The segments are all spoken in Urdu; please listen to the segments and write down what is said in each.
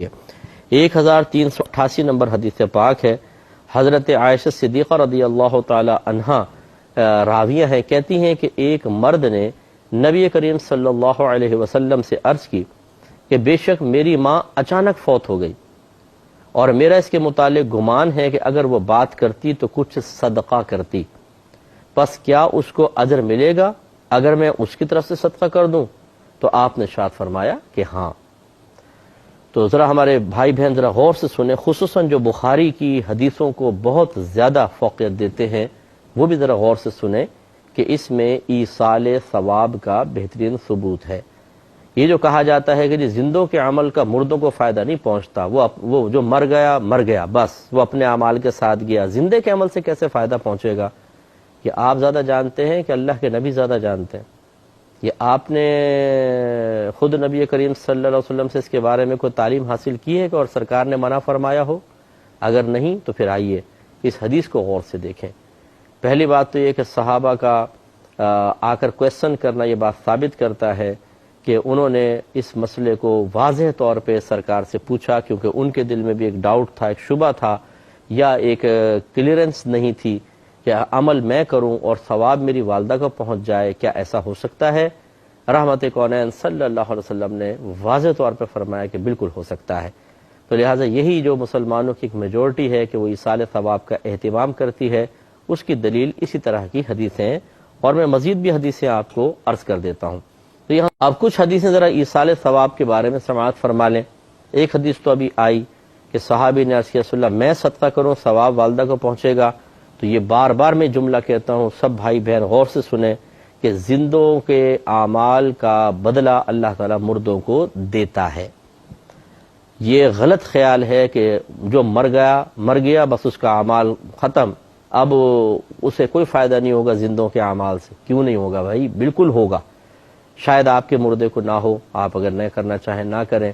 1388 نمبر حدیث پاک ہے۔ حضرت عائشہ صدیقہ رضی اللہ تعالی عنہا راویہ ہیں، کہتی ہیں کہ ایک مرد نے نبی کریم صلی اللہ علیہ وسلم سے عرض کی کہ بے شک میری ماں اچانک فوت ہو گئی اور میرا اس کے متعلق گمان ہے کہ اگر وہ بات کرتی تو کچھ صدقہ کرتی، پس کیا اس کو اجر ملے گا اگر میں اس کی طرف سے صدقہ کر دوں؟ تو آپ نے ارشاد فرمایا کہ ہاں۔ تو ذرا ہمارے بھائی بہن ذرا غور سے سنیں، خصوصاً جو بخاری کی حدیثوں کو بہت زیادہ فوقیت دیتے ہیں وہ بھی ذرا غور سے سنیں کہ اس میں ایصال ثواب کا بہترین ثبوت ہے۔ یہ جو کہا جاتا ہے کہ جی زندوں کے عمل کا مردوں کو فائدہ نہیں پہنچتا، وہ جو مر گیا بس وہ اپنے اعمال کے ساتھ گیا، زندے کے عمل سے کیسے فائدہ پہنچے گا؟ کہ آپ زیادہ جانتے ہیں کہ اللہ کے نبی زیادہ جانتے ہیں؟ یہ آپ نے خود نبی کریم صلی اللہ علیہ وسلم سے اس کے بارے میں کوئی تعلیم حاصل کی ہے کہ اور سرکار نے منع فرمایا ہو؟ اگر نہیں تو پھر آئیے اس حدیث کو غور سے دیکھیں۔ پہلی بات تو یہ کہ صحابہ کا آ کر کویسچن کرنا یہ بات ثابت کرتا ہے کہ انہوں نے اس مسئلے کو واضح طور پہ سرکار سے پوچھا، کیونکہ ان کے دل میں بھی ایک ڈاؤٹ تھا، ایک شبہ تھا، یا ایک کلیئرنس نہیں تھی کہ عمل میں کروں اور ثواب میری والدہ کو پہنچ جائے، کیا ایسا ہو سکتا ہے؟ رحمت کونین صلی اللہ علیہ وسلم نے واضح طور پر فرمایا کہ بالکل ہو سکتا ہے۔ تو لہٰذا یہی جو مسلمانوں کی ایک میجورٹی ہے کہ وہ ایصال ثواب کا اہتمام کرتی ہے، اس کی دلیل اسی طرح کی حدیثیں ہیں، اور میں مزید بھی حدیثیں آپ کو عرض کر دیتا ہوں۔ تو یہاں اب کچھ حدیثیں ذرا ایصال ثواب کے بارے میں سماعت فرما لیں۔ ایک حدیث تو ابھی آئی کہ صحابی نے عرض کیا رسول اللہ میں صدقہ کروں ثواب والدہ کو پہنچے گا؟ تو یہ بار بار میں جملہ کہتا ہوں، سب بھائی بہن غور سے سنیں کہ زندوں کے اعمال کا بدلہ اللہ تعالیٰ مردوں کو دیتا ہے۔ یہ غلط خیال ہے کہ جو مر گیا بس اس کا اعمال ختم، اب اسے کوئی فائدہ نہیں ہوگا زندوں کے اعمال سے۔ کیوں نہیں ہوگا بھائی؟ بالکل ہوگا۔ شاید آپ کے مردے کو نہ ہو، آپ اگر نہ کرنا چاہیں نہ کریں،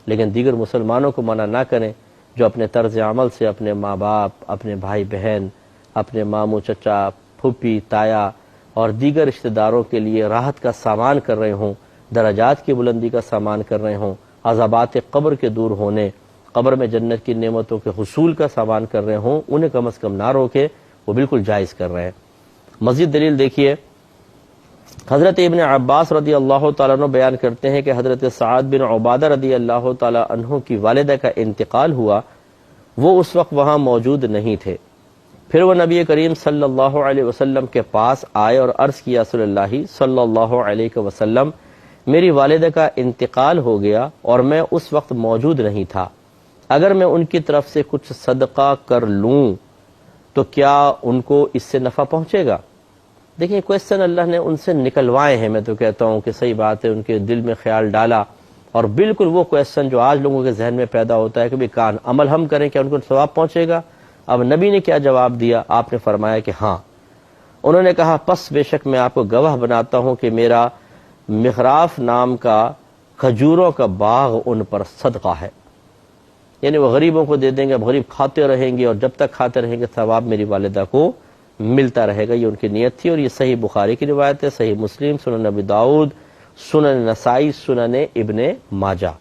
لیکن دیگر مسلمانوں کو منع نہ کریں جو اپنے طرز عمل سے اپنے ماں باپ، اپنے بھائی بہن، اپنے ماموں چچا، پھوپھی تایا اور دیگر رشتہ داروں کے لیے راحت کا سامان کر رہے ہوں، درجات کی بلندی کا سامان کر رہے ہوں، عذابات قبر کے دور ہونے، قبر میں جنت کی نعمتوں کے حصول کا سامان کر رہے ہوں، انہیں کم از کم نہ روکے، وہ بالکل جائز کر رہے ہیں۔ مزید دلیل دیکھیے، حضرت ابن عباس رضی اللہ تعالیٰ عنہ بیان کرتے ہیں کہ حضرت سعد بن عبادہ رضی اللہ تعالیٰ عنہ کی والدہ کا انتقال ہوا، وہ اس وقت وہاں موجود نہیں تھے۔ پھر وہ نبی کریم صلی اللہ علیہ وسلم کے پاس آئے اور عرض کیا صلی اللہ صلی اللہ علیہ وسلم میری والدہ کا انتقال ہو گیا اور میں اس وقت موجود نہیں تھا، اگر میں ان کی طرف سے کچھ صدقہ کر لوں تو کیا ان کو اس سے نفع پہنچے گا؟ دیکھیں کویسچن اللہ نے ان سے نکلوائے ہیں، میں تو کہتا ہوں کہ صحیح بات ہے، ان کے دل میں خیال ڈالا، اور بالکل وہ کویسچن جو آج لوگوں کے ذہن میں پیدا ہوتا ہے کہ بھی کان عمل ہم کریں کیا ان کو ثواب پہنچے گا؟ اب نبی نے کیا جواب دیا؟ آپ نے فرمایا کہ ہاں۔ انہوں نے کہا پس بے شک میں آپ کو گواہ بناتا ہوں کہ میرا مغراف نام کا کھجوروں کا باغ ان پر صدقہ ہے، یعنی وہ غریبوں کو دے دیں گے، اب غریب کھاتے رہیں گے اور جب تک کھاتے رہیں گے ثواب میری والدہ کو ملتا رہے گا۔ یہ ان کی نیت تھی، اور یہ صحیح بخاری کی روایت ہے، صحیح مسلم، سنن ابی داؤد، سنن نسائی، سنن ابن ماجہ۔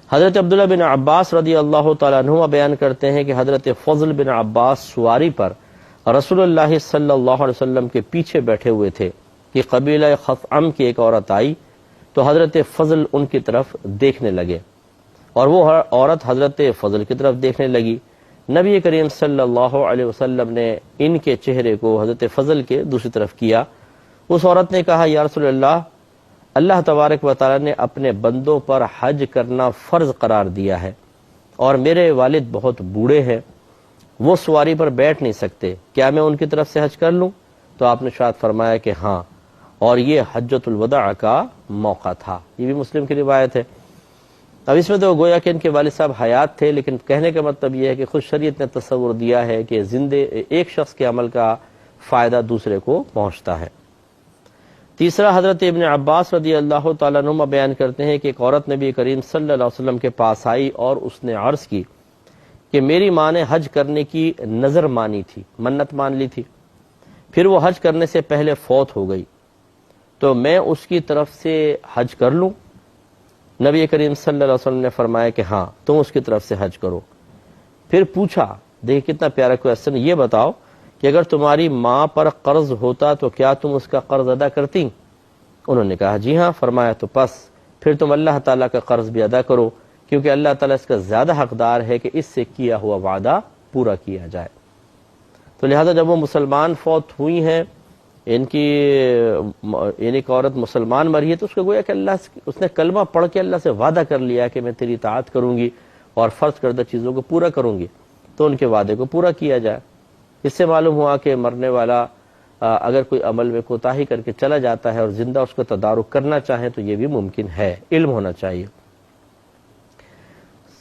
حضرت عبداللہ بن عباس رضی اللہ تعالیٰ عنہ بیان کرتے ہیں کہ حضرت فضل بن عباس سواری پر رسول اللہ صلی اللہ علیہ وسلم کے پیچھے بیٹھے ہوئے تھے کہ قبیلہ خثعم کی ایک عورت آئی تو حضرت فضل ان کی طرف دیکھنے لگے اور وہ عورت حضرت فضل کی طرف دیکھنے لگی۔ نبی کریم صلی اللہ علیہ وسلم نے ان کے چہرے کو حضرت فضل کے دوسری طرف کیا۔ اس عورت نے کہا یا رسول اللہ، اللہ تبارک و تعالی نے اپنے بندوں پر حج کرنا فرض قرار دیا ہے اور میرے والد بہت بوڑھے ہیں، وہ سواری پر بیٹھ نہیں سکتے، کیا میں ان کی طرف سے حج کر لوں؟ تو آپ نے شاید فرمایا کہ ہاں، اور یہ حجۃ الوداع کا موقع تھا۔ یہ بھی مسلم کی روایت ہے۔ اب اس میں تو گویا کہ ان کے والد صاحب حیات تھے، لیکن کہنے کا مطلب یہ ہے کہ خود شریعت نے تصور دیا ہے کہ زندے ایک شخص کے عمل کا فائدہ دوسرے کو پہنچتا ہے۔ تیسرا، حضرت ابن عباس رضی اللہ تعالیٰ عنہ بیان کرتے ہیں کہ ایک عورت نبی کریم صلی اللہ علیہ وسلم کے پاس آئی اور اس نے عرض کی کہ میری ماں نے حج کرنے کی نظر مانی تھی، منت مان لی تھی، پھر وہ حج کرنے سے پہلے فوت ہو گئی، تو میں اس کی طرف سے حج کر لوں؟ نبی کریم صلی اللہ علیہ وسلم نے فرمایا کہ ہاں تم اس کی طرف سے حج کرو۔ پھر پوچھا، دیکھ کتنا پیارا کویسچن، یہ بتاؤ کہ اگر تمہاری ماں پر قرض ہوتا تو کیا تم اس کا قرض ادا کرتی؟ انہوں نے کہا جی ہاں۔ فرمایا تو پس پھر تم اللہ تعالیٰ کا قرض بھی ادا کرو، کیونکہ اللہ تعالیٰ اس کا زیادہ حقدار ہے کہ اس سے کیا ہوا وعدہ پورا کیا جائے۔ تو لہذا جب وہ مسلمان فوت ہوئی ہیں، ان کی یعنی ایک عورت مسلمان مری ہے، تو اس کو گویا کہ اس نے کلمہ پڑھ کے اللہ سے وعدہ کر لیا کہ میں تیری اطاعت کروں گی اور فرض کردہ چیزوں کو پورا کروں گی، تو ان کے وعدے کو پورا کیا جائے۔ اس سے معلوم ہوا کہ مرنے والا اگر کوئی عمل میں کوتاہی کر کے چلا جاتا ہے اور زندہ اس کو تدارک کرنا چاہیں تو یہ بھی ممکن ہے، علم ہونا چاہیے۔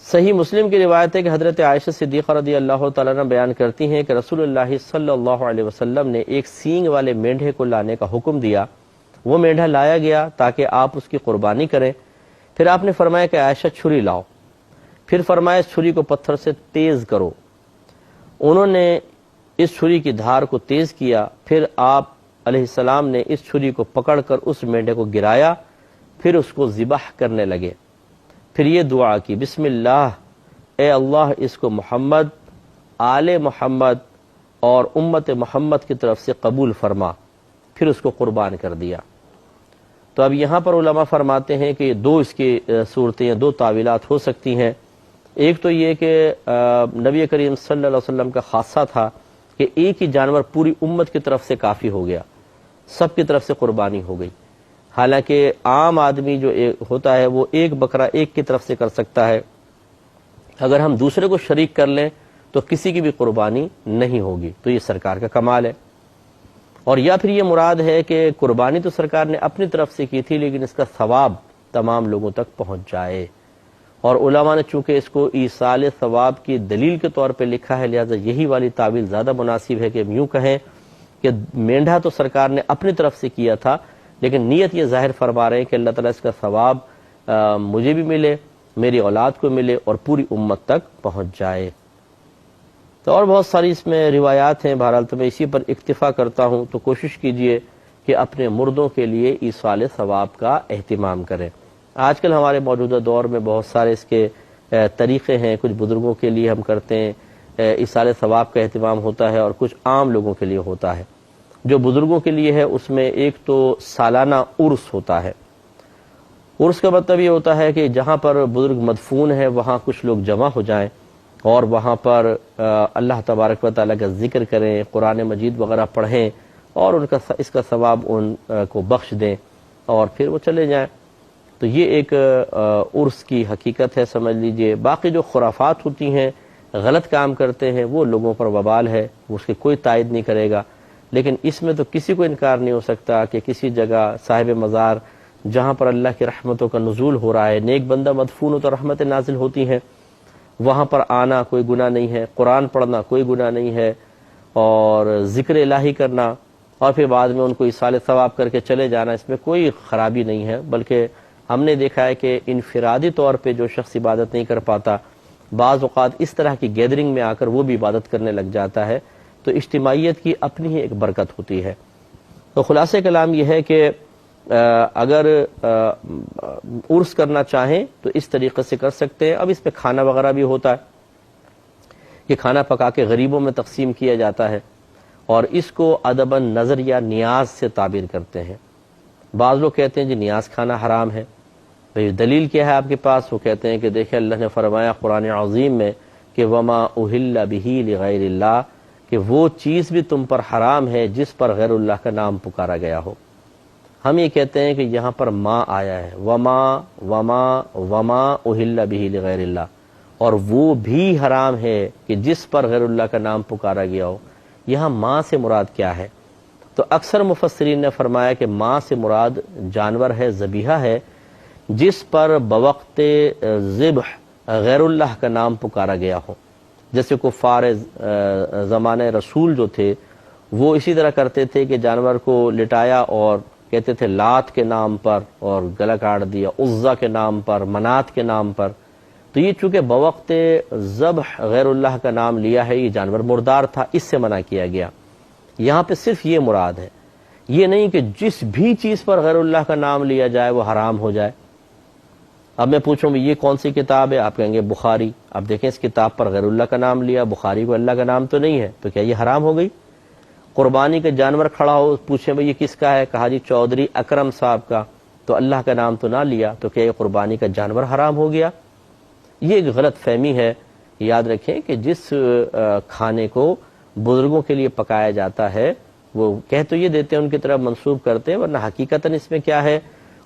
صحیح مسلم کی روایت ہے کہ حضرت عائشہ صدیقہ رضی اللہ تعالیٰ عنہ بیان کرتی ہیں کہ رسول اللہ صلی اللہ علیہ وسلم نے ایک سینگ والے مینڈھے کو لانے کا حکم دیا۔ وہ مینڈھا لایا گیا تاکہ آپ اس کی قربانی کریں۔ پھر آپ نے فرمایا کہ عائشہ چھری لاؤ، پھر فرمایا اس چھری کو پتھر سے تیز کرو۔ انہوں نے اس چھری کی دھار کو تیز کیا، پھر آپ علیہ السلام نے اس چھری کو پکڑ کر اس مینڈھے کو گرایا، پھر اس کو ذبح کرنے لگے۔ پھر یہ دعا کی، بسم اللہ، اے اللہ اس کو محمد، آل محمد اور امت محمد کی طرف سے قبول فرما، پھر اس کو قربان کر دیا۔ تو اب یہاں پر علماء فرماتے ہیں کہ دو اس کی صورتیں، دو تعویلات ہو سکتی ہیں۔ ایک تو یہ کہ نبی کریم صلی اللہ علیہ وسلم کا خاصہ تھا کہ ایک ہی جانور پوری امت کی طرف سے کافی ہو گیا، سب کی طرف سے قربانی ہو گئی۔ حالانکہ عام آدمی جو ہوتا ہے وہ ایک بکرا ایک کی طرف سے کر سکتا ہے، اگر ہم دوسرے کو شریک کر لیں تو کسی کی بھی قربانی نہیں ہوگی، تو یہ سرکار کا کمال ہے۔ اور یا پھر یہ مراد ہے کہ قربانی تو سرکار نے اپنی طرف سے کی تھی، لیکن اس کا ثواب تمام لوگوں تک پہنچ جائے۔ اور علماء نے چونکہ اس کو ایصال ثواب کی دلیل کے طور پہ لکھا ہے، لہذا یہی والی تعویل زیادہ مناسب ہے کہ ہم یوں کہیں کہ مینڈھا تو سرکار نے اپنی طرف سے کیا تھا، لیکن نیت یہ ظاہر فرما رہے ہیں کہ اللہ تعالیٰ اس کا ثواب مجھے بھی ملے، میری اولاد کو ملے اور پوری امت تک پہنچ جائے۔ تو اور بہت ساری اس میں روایات ہیں، بہرحال تو میں اسی پر اکتفا کرتا ہوں۔ تو کوشش کیجئے کہ اپنے مردوں کے لیے ایصال ثواب کا اہتمام کریں۔ آج کل ہمارے موجودہ دور میں بہت سارے اس کے طریقے ہیں، کچھ بزرگوں کے لیے ہم کرتے ہیں ایصال ثواب کا اہتمام ہوتا ہے، اور کچھ عام لوگوں کے لیے ہوتا ہے۔ جو بزرگوں کے لیے ہے اس میں ایک تو سالانہ عرس ہوتا ہے۔ عرس کا مطلب یہ ہوتا ہے کہ جہاں پر بزرگ مدفون ہے وہاں کچھ لوگ جمع ہو جائیں اور وہاں پر اللہ تبارک و تعالیٰ کا ذکر کریں، قرآن مجید وغیرہ پڑھیں اور ان کا اس کا ثواب ان کو بخش دیں اور پھر وہ چلے جائیں۔ تو یہ ایک عرس کی حقیقت ہے، سمجھ لیجئے۔ باقی جو خرافات ہوتی ہیں، غلط کام کرتے ہیں، وہ لوگوں پر وبال ہے، اس کے کوئی تائید نہیں کرے گا۔ لیکن اس میں تو کسی کو انکار نہیں ہو سکتا کہ کسی جگہ صاحب مزار جہاں پر اللہ کی رحمتوں کا نزول ہو رہا ہے، نیک بندہ مدفون ہو تو رحمتیں نازل ہوتی ہیں، وہاں پر آنا کوئی گناہ نہیں ہے، قرآن پڑھنا کوئی گناہ نہیں ہے، اور ذکر الہی کرنا اور پھر بعد میں ان کو ایصال ثواب کر کے چلے جانا، اس میں کوئی خرابی نہیں ہے۔ بلکہ ہم نے دیکھا ہے کہ انفرادی طور پہ جو شخص عبادت نہیں کر پاتا، بعض اوقات اس طرح کی گیدرنگ میں آ کر وہ بھی عبادت کرنے لگ جاتا ہے۔ تو اجتماعیت کی اپنی ہی ایک برکت ہوتی ہے۔ تو خلاصہ کلام یہ ہے کہ اگر عرس کرنا چاہیں تو اس طریقے سے کر سکتے ہیں۔ اب اس پہ کھانا وغیرہ بھی ہوتا ہے کہ کھانا پکا کے غریبوں میں تقسیم کیا جاتا ہے، اور اس کو ادباً نظر یا نیاز سے تعبیر کرتے ہیں۔ بعض لوگ کہتے ہیں جی نیاز کھانا حرام ہے۔ بھئی دلیل کیا ہے آپ کے پاس؟ وہ کہتے ہیں کہ دیکھیں اللہ نے فرمایا قرآن عظیم میں کہ وما اہل بہ لغیر اللہ، کہ وہ چیز بھی تم پر حرام ہے جس پر غیر اللہ کا نام پکارا گیا ہو۔ ہم یہ کہتے ہیں کہ یہاں پر ما آیا ہے، وما وما وما اہل بہ لغیر اللہ، اور وہ بھی حرام ہے کہ جس پر غیر اللہ کا نام پکارا گیا ہو۔ یہاں ما سے مراد کیا ہے؟ تو اکثر مفسرین نے فرمایا کہ ما سے مراد جانور ہے، ذبیحہ ہے، جس پر بوقت ذبح غیر اللہ کا نام پکارا گیا ہو۔ جیسے کفار زمانے رسول جو تھے وہ اسی طرح کرتے تھے کہ جانور کو لٹایا اور کہتے تھے لات کے نام پر، اور گلا کاٹ دیا، عزا کے نام پر، منات کے نام پر۔ تو یہ چونکہ بوقت ذبح غیر اللہ کا نام لیا ہے، یہ جانور مردار تھا، اس سے منع کیا گیا۔ یہاں پہ صرف یہ مراد ہے، یہ نہیں کہ جس بھی چیز پر غیر اللہ کا نام لیا جائے وہ حرام ہو جائے۔ اب میں پوچھوں یہ کون سی کتاب ہے؟ آپ کہیں گے بخاری. اب دیکھیں اس کتاب پر غیر اللہ کا نام لیا، بخاری کو اللہ کا نام تو نہیں ہے، تو کیا یہ حرام ہو گئی؟ قربانی کا جانور کھڑا ہو، پوچھیں یہ کس کا ہے؟ کہا جی چودھری اکرم صاحب کا، تو اللہ کا نام تو نہ لیا، تو کیا یہ قربانی کا جانور حرام ہو گیا؟ یہ ایک غلط فہمی ہے. یاد رکھیں کہ جس کھانے کو بزرگوں کے لیے پکایا جاتا ہے وہ کہہ تو یہ دیتے ہیں، ان کی طرف منسوب کرتے ہیں، ورنہ حقیقتاً اس میں کیا ہے،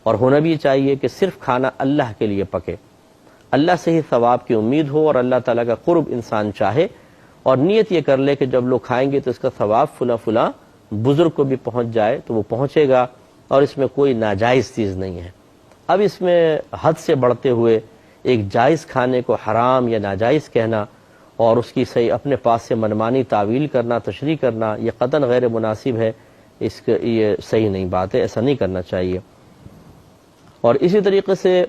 اور ہونا بھی چاہیے کہ صرف کھانا اللہ کے لیے پکے، اللہ سے ہی ثواب کی امید ہو اور اللہ تعالیٰ کا قرب انسان چاہے، اور نیت یہ کر لے کہ جب لوگ کھائیں گے تو اس کا ثواب فلاں فلاں بزرگ کو بھی پہنچ جائے تو وہ پہنچے گا، اور اس میں کوئی ناجائز چیز نہیں ہے. اب اس میں حد سے بڑھتے ہوئے ایک جائز کھانے کو حرام یا ناجائز کہنا اور اس کی صحیح اپنے پاس سے منمانی تعویل کرنا، تشریح کرنا، یہ قطعاً غیر مناسب ہے. یہ صحیح نہیں بات ہے، ایسا نہیں کرنا چاہیے. اور اسی طریقے سے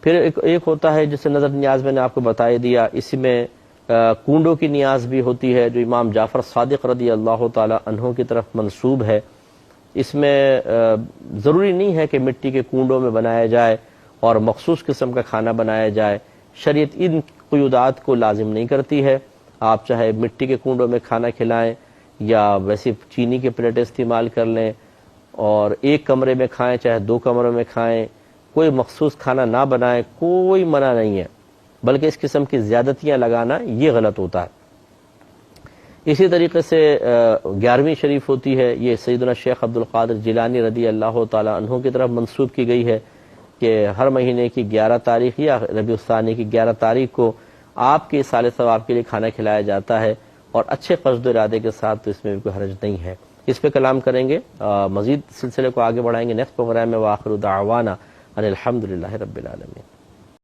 پھر ایک ہوتا ہے جسے نظر نیاز میں نے آپ کو بتائی دیا، اس میں کنڈوں کی نیاز بھی ہوتی ہے جو امام جعفر صادق رضی اللہ تعالی عنہ کی طرف منسوب ہے. اس میں ضروری نہیں ہے کہ مٹی کے کنڈوں میں بنایا جائے اور مخصوص قسم کا کھانا بنایا جائے، شریعت ان قیودات کو لازم نہیں کرتی ہے. آپ چاہے مٹی کے کنڈوں میں کھانا کھلائیں یا ویسے چینی کے پلیٹ استعمال کر لیں، اور ایک کمرے میں کھائیں چاہے دو کمروں میں کھائیں، کوئی مخصوص کھانا نہ بنائیں، کوئی منع نہیں ہے، بلکہ اس قسم کی زیادتیاں لگانا یہ غلط ہوتا ہے. اسی طریقے سے 11ویں شریف ہوتی ہے، یہ سیدنا شیخ عبد القادر جیلانی رضی اللہ تعالی عنہ کی طرف منسوب کی گئی ہے کہ ہر مہینے کی 11 تاریخ یا ربیع الثانی کی 11 تاریخ کو آپ کے ایصال ثواب کے لیے کھانا کھلایا جاتا ہے، اور اچھے قصد و ارادے کے ساتھ، تو اس میں بھی کوئی حرج نہیں ہے. اس پہ کلام کریں گے، مزید سلسلے کو آگے بڑھائیں گے نیکسٹ پروگرام میں. وآخر دعوانا ان الحمدللہ رب العالمین.